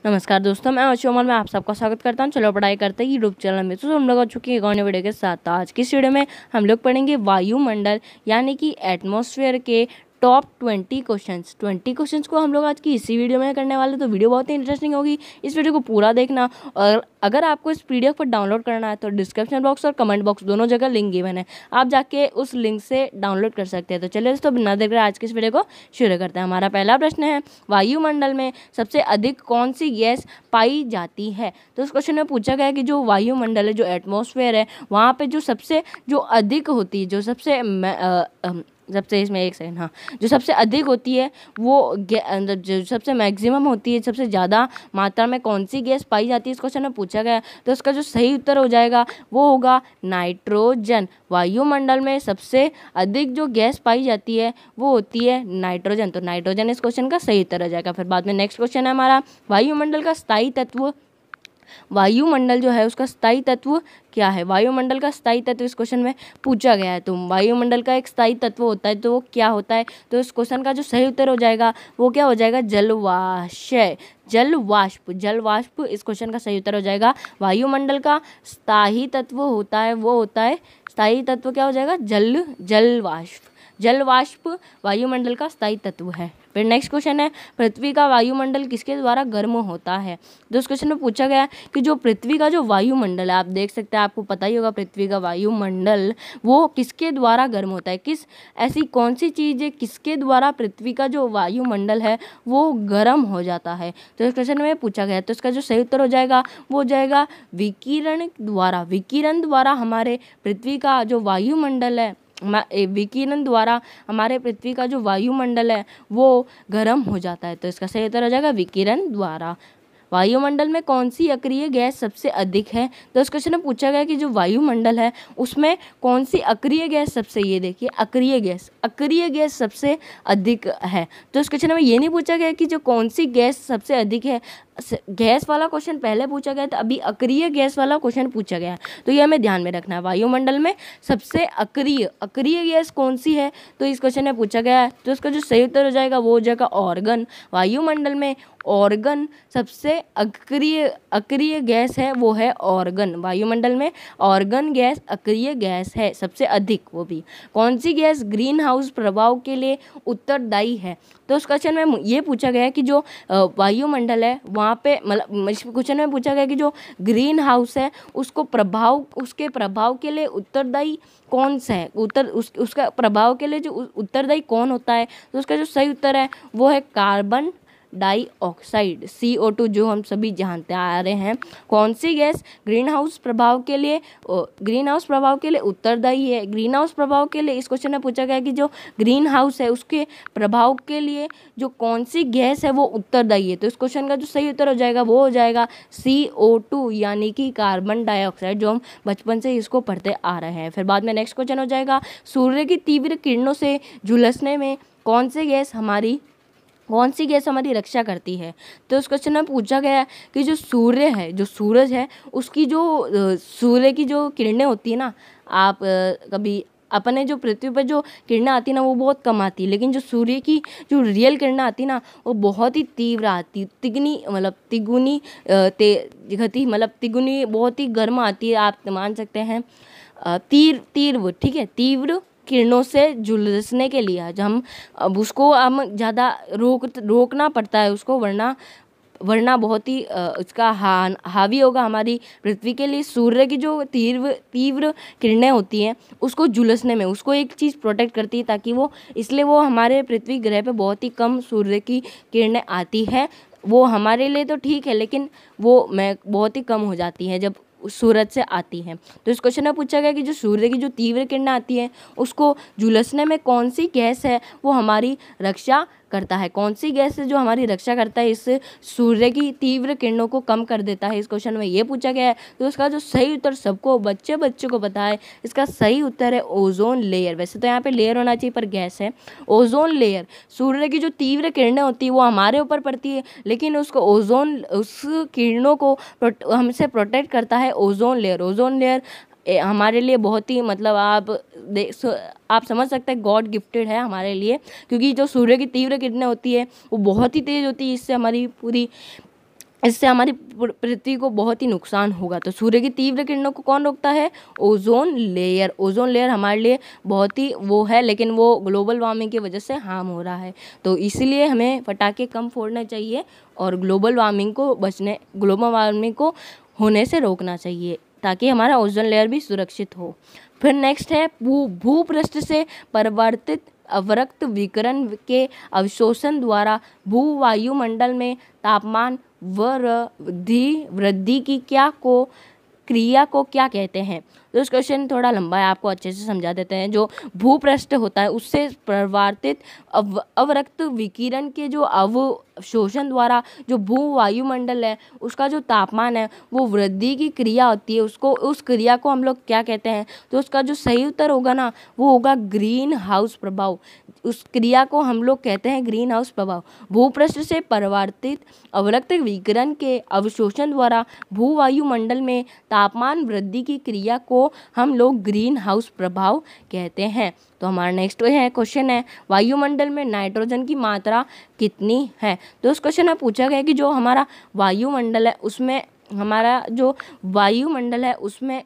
नमस्कार दोस्तों, मैं अशोमन में आप सबका स्वागत करता हूं। चलो पढ़ाई करते हैं यूट्यूब चैनल में। तो हम लोग आ चुके हैं एक और नई वीडियो के साथ। तो आज की इस वीडियो में हम लोग पढ़ेंगे वायुमंडल यानी कि एटमॉस्फेयर के टॉप 20 क्वेश्चंस को हम लोग आज की इसी वीडियो में करने वाले। तो वीडियो बहुत ही इंटरेस्टिंग होगी, इस वीडियो को पूरा देखना। और अगर आपको इस PDF पर डाउनलोड करना है तो डिस्क्रिप्शन बॉक्स और कमेंट बॉक्स दोनों जगह लिंक गिवन है, आप जाके उस लिंक से डाउनलोड कर सकते हैं। तो चलिए दोस्तों, बिना देर आज की इस वीडियो को शुरू करते हैं। हमारा पहला प्रश्न है, वायुमंडल में सबसे अधिक कौन सी गैस पाई जाती है? तो इस क्वेश्चन में पूछा गया है कि जो वायुमंडल है, जो एटमॉस्फेयर है, वहाँ पे जो अधिक होती है, जो सबसे अधिक होती है, वो जो सबसे मैक्सिमम होती है, सबसे ज़्यादा मात्रा में कौन सी गैस पाई जाती है, इस क्वेश्चन में पूछा गया है। तो इसका जो सही उत्तर हो जाएगा वो होगा नाइट्रोजन। वायुमंडल में सबसे अधिक जो गैस पाई जाती है वो होती है नाइट्रोजन। तो नाइट्रोजन इस क्वेश्चन का सही उत्तर हो जाएगा। फिर बाद में नेक्स्ट क्वेश्चन है हमारा, वायुमंडल का स्थायी तत्व। वायुमंडल जो है उसका स्थायी तत्व क्या है? वायुमंडल का स्थायी तत्व इस क्वेश्चन में पूछा गया है। तो वायुमंडल का एक स्थायी तत्व होता है, तो वो क्या होता है? तो इस क्वेश्चन का जो सही उत्तर हो जाएगा वो क्या हो जाएगा? जलवाष्य, जलवाष्प इस क्वेश्चन का सही उत्तर हो जाएगा। वायुमंडल का स्थायी तत्व होता है, वो होता है स्थायी तत्व क्या हो जाएगा? जलवाष्प वायुमंडल का स्थायी तत्व है। फिर नेक्स्ट क्वेश्चन है, पृथ्वी का वायुमंडल किसके द्वारा गर्म होता है? तो इस क्वेश्चन में पूछा गया कि जो पृथ्वी का जो वायुमंडल है, आप देख सकते हैं, आपको पता ही होगा पृथ्वी का वायुमंडल वो किसके द्वारा गर्म होता है। ऐसी कौन सी चीज़ है किसके द्वारा पृथ्वी का जो वायुमंडल है वो गर्म हो जाता है? तो इस क्वेश्चन में पूछा गया है। तो इसका जो सही उत्तर हो जाएगा वो हो जाएगा विकिरण द्वारा हमारे पृथ्वी का जो वायुमंडल है, विकिरण द्वारा हमारे पृथ्वी का जो वायुमंडल है वो गर्म हो जाता है। तो इसका सही उत्तर हो जाएगा विकिरण द्वारा। वायुमंडल में कौन सी अक्रिय गैस सबसे अधिक है? तो इस क्वेश्चन में पूछा गया कि जो वायुमंडल है उसमें कौन सी अक्रिय गैस सबसे, ये देखिए अक्रिय गैस सबसे अधिक है। तो इस क्वेश्चन में ये नहीं पूछा गया कि जो कौन सी गैस सबसे अधिक है। गैस वाला क्वेश्चन पहले पूछा गया था, अभी अक्रिय गैस वाला क्वेश्चन पूछा गया है, तो ये हमें ध्यान में रखना है। वायुमंडल में सबसे अक्रिय गैस कौन सी है? तो इस क्वेश्चन में पूछा गया है। तो इसका जो सही उत्तर हो जाएगा वो हो जाएगा ऑर्गन। वायुमंडल में ऑर्गन सबसे अक्रिय गैस है, वो है ऑर्गन। वायुमंडल में ऑर्गन गैस अक्रिय गैस है सबसे अधिक। वो भी कौन सी गैस ग्रीन हाउस प्रभाव के लिए उत्तरदायी है? तो उस क्वेश्चन में ये पूछा गया है कि जो वायुमंडल है वहाँ पे, मतलब इस क्वेश्चन में पूछा गया कि जो ग्रीन हाउस है उसके प्रभाव के लिए उत्तरदायी कौन सा है? उसका प्रभाव के लिए जो उत्तरदायी कौन होता है? तो उसका जो सही उत्तर है वो है कार्बन डाइऑक्साइड, CO2, जो हम सभी जानते आ रहे हैं। कौन सी गैस ग्रीन हाउस प्रभाव के लिए उत्तरदायी है? ग्रीन हाउस प्रभाव के लिए इस क्वेश्चन में पूछा गया कि जो ग्रीन हाउस है उसके प्रभाव के लिए जो कौन सी गैस है वो उत्तरदायी है। तो इस क्वेश्चन का जो सही उत्तर हो जाएगा वो हो जाएगा CO2 यानी कि कार्बन डाइऑक्साइड, जो हम बचपन से इसको पढ़ते आ रहे हैं। फिर बाद में नेक्स्ट क्वेश्चन हो जाएगा, सूर्य की तीव्र किरणों से झुलसने में कौन सी गैस हमारी रक्षा करती है? तो इस क्वेश्चन में पूछा गया कि जो सूरज है उसकी जो सूर्य की जो किरणें होती है ना, आप कभी अपने जो पृथ्वी पर जो किरणें आती है ना वो बहुत कम आती है, लेकिन जो सूर्य की जो रियल किरणें आती है ना वो बहुत ही तीव्र आती, तिगुनी बहुत ही गर्म आती है, आप मान सकते हैं। तीव्र किरणों से झुलसने के लिए अब उसको ज़्यादा रोकना पड़ता है उसको, वरना बहुत ही उसका हावी होगा हमारी पृथ्वी के लिए। सूर्य की जो तीव्र किरणें होती हैं उसको झुलसने में उसको एक चीज़ प्रोटेक्ट करती है, ताकि इसलिए वो हमारे पृथ्वी ग्रह पे बहुत ही कम सूर्य की किरणें आती है। वो हमारे लिए तो ठीक है, लेकिन वो बहुत ही कम हो जाती है जब सूरज से आती है। तो इस क्वेश्चन में पूछा गया कि जो सूर्य की जो तीव्र किरणें आती हैं उसको झुलसने में कौन सी गैस है वो हमारी रक्षा करता है? कौन सी गैस है जो हमारी रक्षा करता है, इस सूर्य की तीव्र किरणों को कम कर देता है? इस क्वेश्चन में ये पूछा गया है। तो इसका जो सही उत्तर सबको बच्चे को पता है, इसका सही उत्तर है ओजोन लेयर। वैसे तो यहाँ पे लेयर होना चाहिए पर गैस है ओजोन लेयर। सूर्य की जो तीव्र किरणें होती है वो हमारे ऊपर पड़ती है, लेकिन उस किरणों को हमसे प्रोटेक्ट करता है ओजोन लेयर। हमारे लिए बहुत ही, मतलब आप समझ सकते हैं गॉड गिफ्टेड है हमारे लिए, क्योंकि जो सूर्य की तीव्र किरणें होती है वो बहुत ही तेज़ होती है, इससे हमारी पूरी इससे हमारी पृथ्वी को बहुत ही नुकसान होगा। तो सूर्य की तीव्र किरणों को कौन रोकता है? Ozone layer. ओजोन लेयर हमारे लिए बहुत ही वो है, लेकिन वो ग्लोबल वार्मिंग की वजह से हार्म हो रहा है। तो इसीलिए हमें पटाखे कम फोड़ने चाहिए और ग्लोबल वार्मिंग को होने से रोकना चाहिए, ताकि हमारा ओजोन लेयर भी सुरक्षित हो। फिर नेक्स्ट है भूपृष्ठ से परावर्तित अवरक्त विकिरण के अवशोषण द्वारा भूवायुमंडल में तापमान वृद्धि की क्रिया को क्या कहते हैं? तो इस क्वेश्चन थोड़ा लंबा है, आपको अच्छे से समझा देते हैं। जो भूपृष्ठ होता है उससे परावर्तित अवरक्त विकिरण के जो अवशोषण द्वारा जो भूवायुमंडल है उसका जो तापमान है वो वृद्धि की क्रिया होती है, उस क्रिया को हम लोग क्या कहते हैं? तो उसका जो सही उत्तर होगा ना वो होगा ग्रीन हाउस प्रभाव। उस क्रिया को हम लोग कहते हैं ग्रीन हाउस प्रभाव। भूपृष्ठ से परावर्तित अवरक्त विकिरण के अवशोषण द्वारा भूवायुमंडल में तापमान वृद्धि की क्रिया को हम लोग ग्रीन हाउस प्रभाव कहते हैं। तो हमारा नेक्स्ट क्वेश्चन है वायुमंडल में नाइट्रोजन की मात्रा कितनी है? तो उस क्वेश्चन में पूछा गया कि जो हमारा वायुमंडल है उसमें हमारा जो वायुमंडल है उसमें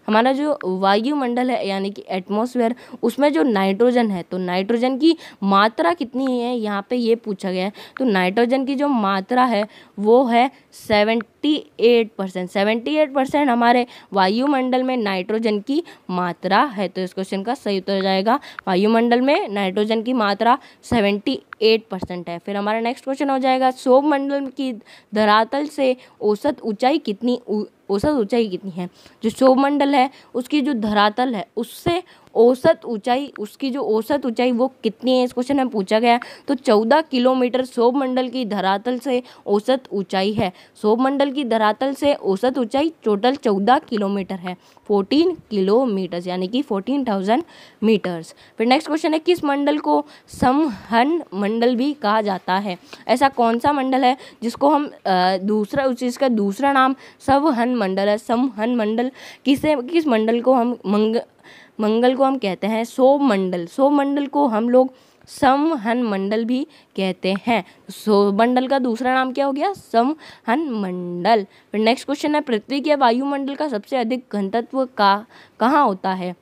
हमारा जो वायुमंडल है यानी कि एटमॉस्फेयर, उसमें जो नाइट्रोजन है तो नाइट्रोजन की मात्रा कितनी है यहाँ पे ये पूछा गया है। तो नाइट्रोजन की जो मात्रा है वो है 78%। 78% हमारे वायुमंडल में नाइट्रोजन की मात्रा है। तो इस क्वेश्चन का सही उत्तर हो जाएगा वायुमंडल में नाइट्रोजन की मात्रा 78% है। फिर हमारा नेक्स्ट क्वेश्चन हो जाएगा सौरमंडल की धरातल से औसत ऊंचाई कितनी है? जो सौरमंडल है उसकी जो धरातल है उससे उसकी जो औसत ऊंचाई वो कितनी है, इस क्वेश्चन में पूछा गया। तो 14 किलोमीटर सौरमंडल की धरातल से औसत ऊंचाई है। सौरमंडल की धरातल से औसत ऊंचाई टोटल 14 किलोमीटर है, 14 किलोमीटर यानी कि 14,000 मीटर्स। फिर नेक्स्ट क्वेश्चन है किस मंडल को समहन मंडल भी कहा जाता है? ऐसा कौन सा मंडल है जिसको हम इसका दूसरा नाम समहन मंडल है? समहन मंडल किस मंडल को हम मंगल को हम कहते हैं सौरमंडल। सौरमंडल को हम लोग समहन मंडल भी कहते हैं। सौरमंडल का दूसरा नाम क्या हो गया? समहन मंडल। फिर नेक्स्ट क्वेश्चन है पृथ्वी के वायुमंडल का सबसे अधिक घनत्व कहाँ होता है?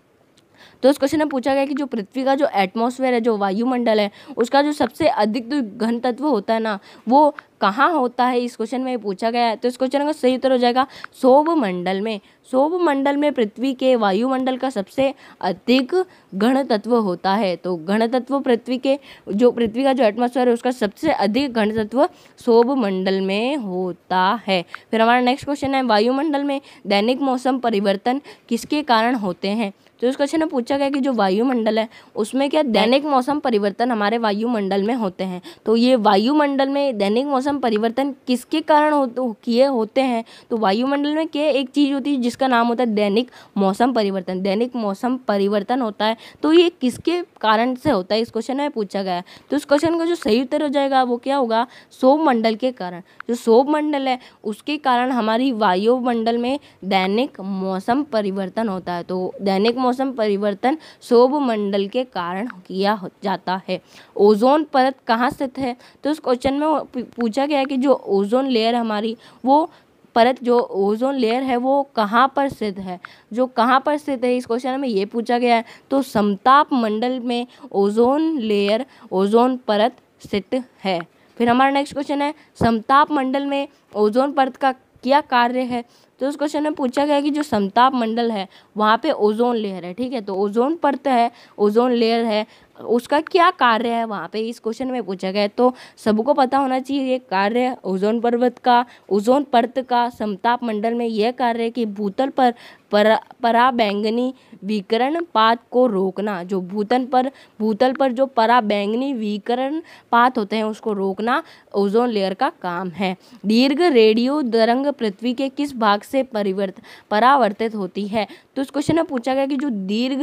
तो इस क्वेश्चन में पूछा गया कि जो पृथ्वी का जो एटमॉस्फेयर है, जो वायुमंडल है, उसका जो सबसे अधिक जो घन तत्व होता है ना वो कहाँ होता है, इस क्वेश्चन में पूछा गया है। तो इस क्वेश्चन का सही उत्तर हो जाएगा सौरमंडल में। सौरमंडल में पृथ्वी के वायुमंडल का सबसे अधिक घन तत्व होता है। तो घन तत्व पृथ्वी का जो एटमॉस्फेयर है उसका सबसे अधिक घन तत्व सौरमंडल में होता है। फिर हमारा नेक्स्ट क्वेश्चन है वायुमंडल में दैनिक मौसम परिवर्तन किसके कारण होते हैं? तो इस क्वेश्चन में पूछा गया कि जो वायुमंडल है उसमें क्या दैनिक मौसम परिवर्तन हमारे वायुमंडल में होते हैं। तो ये वायुमंडल में दैनिक मौसम परिवर्तन किसके कारण होते हैं? तो वायुमंडल में क्या एक चीज़ होती है जिसका नाम होता है दैनिक मौसम परिवर्तन। दैनिक मौसम परिवर्तन होता है, तो ये किसके कारण से होता है, इस क्वेश्चन में पूछा गया है। तो इस क्वेश्चन का जो सही उत्तर हो जाएगा वो क्या होगा? सौरमंडल के कारण। जो सौरमंडल है उसके कारण हमारी वायुमंडल में दैनिक मौसम परिवर्तन होता है। तो दैनिक मौसम परिवर्तन सौरमंडल के कारण किया जाता है। ओजोन परत कहाँ स्थित है? तो इस क्वेश्चन में पूछा गया है कि जो ओजोन लेयर हमारी वो परत जो ओजोन लेयर है वो कहाँ पर स्थित है? जो कहाँ पर स्थित है इस क्वेश्चन में ये पूछा गया है। तो समताप मंडल में ओजोन लेयर ओजोन परत स्थित है। फिर हमारा नेक्स्ट क्वेश्चन है समताप मंडल में ओजोन परत का क्या कार्य है? तो उस क्वेश्चन में पूछा गया कि जो समताप मंडल है वहाँ पे ओजोन लेयर है, ठीक है, तो ओजोन परत है, ओजोन लेयर है, उसका क्या कार्य है वहाँ पे, इस क्वेश्चन में पूछा गया है। तो सबको पता होना चाहिए ये कार्य ओजोन परत का समताप मंडल में यह कार्य है कि भूतल पर पराबैंगनी विकिरण पात को रोकना। जो भूतल पर जो पराबैंगनी विकिरण पात होते हैं उसको रोकना ओजोन लेयर का काम है। दीर्घ रेडियो तरंग पृथ्वी के किस भाग से परावर्तित होती है? तो इस क्वेश्चन में पूछा गया कि जो दीर्घ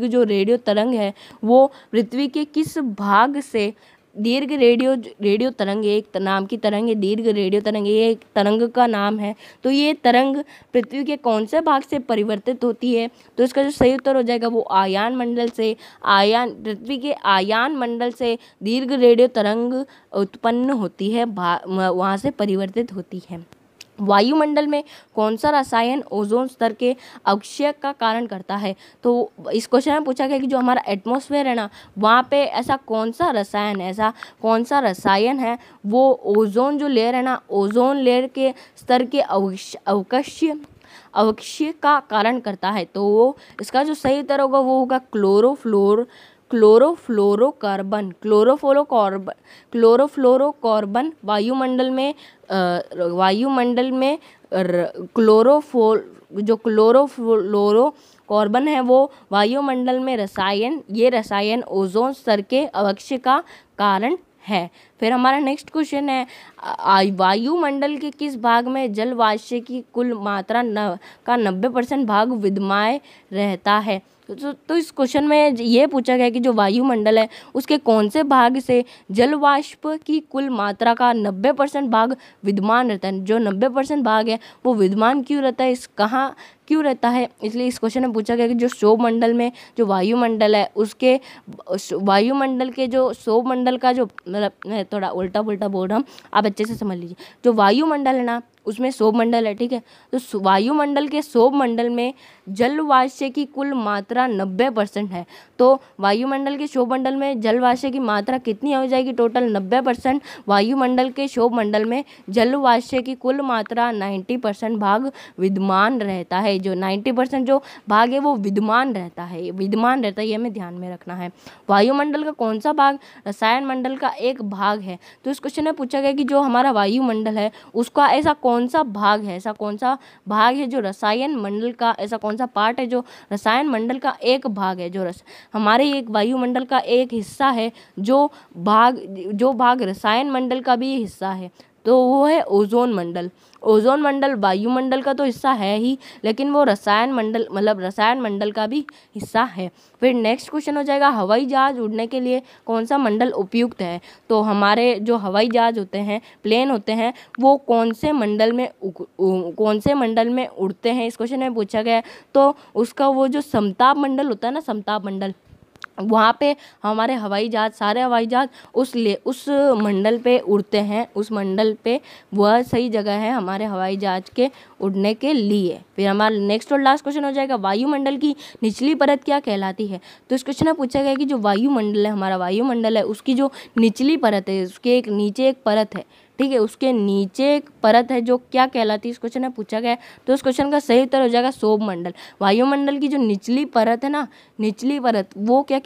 जो रेडियो तरंग है वो पृथ्वी के किस भाग से दीर्घ रेडियो तरंग एक नाम की तरंग है, दीर्घ रेडियो तरंग ये एक तरंग का नाम है। तो ये तरंग पृथ्वी के कौन से भाग से परिवर्तित होती है? तो इसका जो सही उत्तर हो जाएगा वो आयान मंडल से, पृथ्वी के आयान मंडल से दीर्घ रेडियो तरंग उत्पन्न होती है, वहाँ से परिवर्तित होती है। वायुमंडल में कौन सा रसायन ओजोन स्तर के अवक्षय का कारण करता है? तो इस क्वेश्चन में पूछा गया कि जो हमारा एटमॉस्फेयर है ना, वहाँ पे ऐसा कौन सा रसायन है वो ओजोन जो लेयर है ना, ओजोन लेयर के स्तर के अवक्षय का कारण करता है। तो वो इसका जो सही उत्तर होगा वो होगा क्लोरोफ्लोरोकार्बन। वायुमंडल में क्लोरोफ्लोरोकार्बन है वो वायुमंडल में रसायन ओजोन स्तर के अवक्षय का कारण है। फिर हमारा नेक्स्ट क्वेश्चन है वायुमंडल के किस भाग में जल वाष्प की कुल मात्रा का 90% भाग विद्यमान रहता है? तो इस क्वेश्चन में ये पूछा गया कि जो वायुमंडल है उसके कौन से भाग से जल वाष्प की कुल मात्रा का 90% भाग विद्यमान रहता है। जो 90% भाग है वो विद्यमान क्यों रहता है, क्यों रहता है, इसलिए इस क्वेश्चन में पूछा गया कि जो सौरमंडल में जो वायुमंडल है उसके वायुमंडल के जो सौरमंडल का जो मतलब मैं थोड़ा उल्टा पुल्टा बोल रहा हूँ, आप अच्छे से समझ लीजिए। जो वायुमंडल है ना उसमें सौरमंडल है, ठीक है। तो वायुमंडल के सौरमंडल में जल वाष्प की कुल मात्रा 90% है। तो वायुमंडल के सौरमंडल में जल वाष्प की मात्रा कितनी हो जाएगी? टोटल 90%। वायुमंडल के सौरमंडल में जल वाष्प की कुल मात्रा 90% भाग विद्यमान रहता है। जो 90% जो भाग है वो विद्यमान रहता है, ये हमें ध्यान में रखना है। वायुमंडल का कौन सा भाग रसायन मंडल का एक भाग है? तो इस क्वेश्चन में पूछा गया कि जो हमारा वायुमंडल है उसका ऐसा कौन सा भाग है जो रसायन मंडल का, ऐसा कौन सा पार्ट है जो रसायन मंडल का एक भाग है, जो हमारे एक वायुमंडल का एक हिस्सा है, जो भाग रसायन मंडल का भी हिस्सा है। तो वो है ओजोन मंडल वायुमंडल का तो हिस्सा है ही, लेकिन वो रसायन मंडल का भी हिस्सा है। फिर नेक्स्ट क्वेश्चन हो जाएगा हवाई जहाज उड़ने के लिए कौन सा मंडल उपयुक्त है? तो हमारे जो हवाई जहाज होते हैं, प्लेन होते हैं, वो कौन से मंडल में उड़ते हैं, इस क्वेश्चन में पूछा गया है। तो उसका वो जो समताप मंडल होता है ना, समताप मंडल, वहाँ पे हमारे सारे हवाई जहाज उस मंडल पे उड़ते हैं, उस मंडल पे वह सही जगह है हमारे हवाई जहाज के उड़ने के लिए। फिर हमारा नेक्स्ट और लास्ट क्वेश्चन हो जाएगा वायुमंडल की निचली परत क्या कहलाती है? तो इस क्वेश्चन में पूछा गया कि जो हमारा वायुमंडल है उसकी जो निचली परत है, उसके नीचे एक परत है, ठीक है, उसके नीचे एक परत है जो क्या कहलाती है, इस क्वेश्चन में पूछा गया है। तो इस क्वेश्चन का सही उत्तर हो जाएगा सौरमंडल। वायुमंडल की जो निचली परत है ना, वो क्या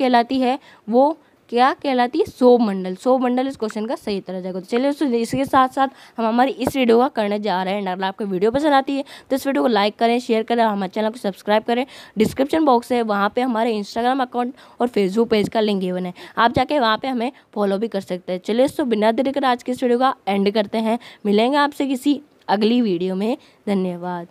कहलाती है, सौरमंडल इस क्वेश्चन का सही उत्तर हो जाएगा। तो चलिए इसके साथ साथ हम हमारी इस वीडियो का करने जा रहे हैं। अगर आपको वीडियो पसंद आती है तो इस वीडियो को लाइक करें, शेयर करें, हमारे चैनल को सब्सक्राइब करें। डिस्क्रिप्शन बॉक्स है, वहाँ पे हमारे इंस्टाग्राम अकाउंट और फेसबुक पेज का लिंक गिवन है, आप जाके वहाँ पे हमें फॉलो भी कर सकते हैं। चलिए तो बिना देरी कर आज के इस वीडियो का एंड करते हैं। मिलेंगे आपसे किसी अगली वीडियो में। धन्यवाद।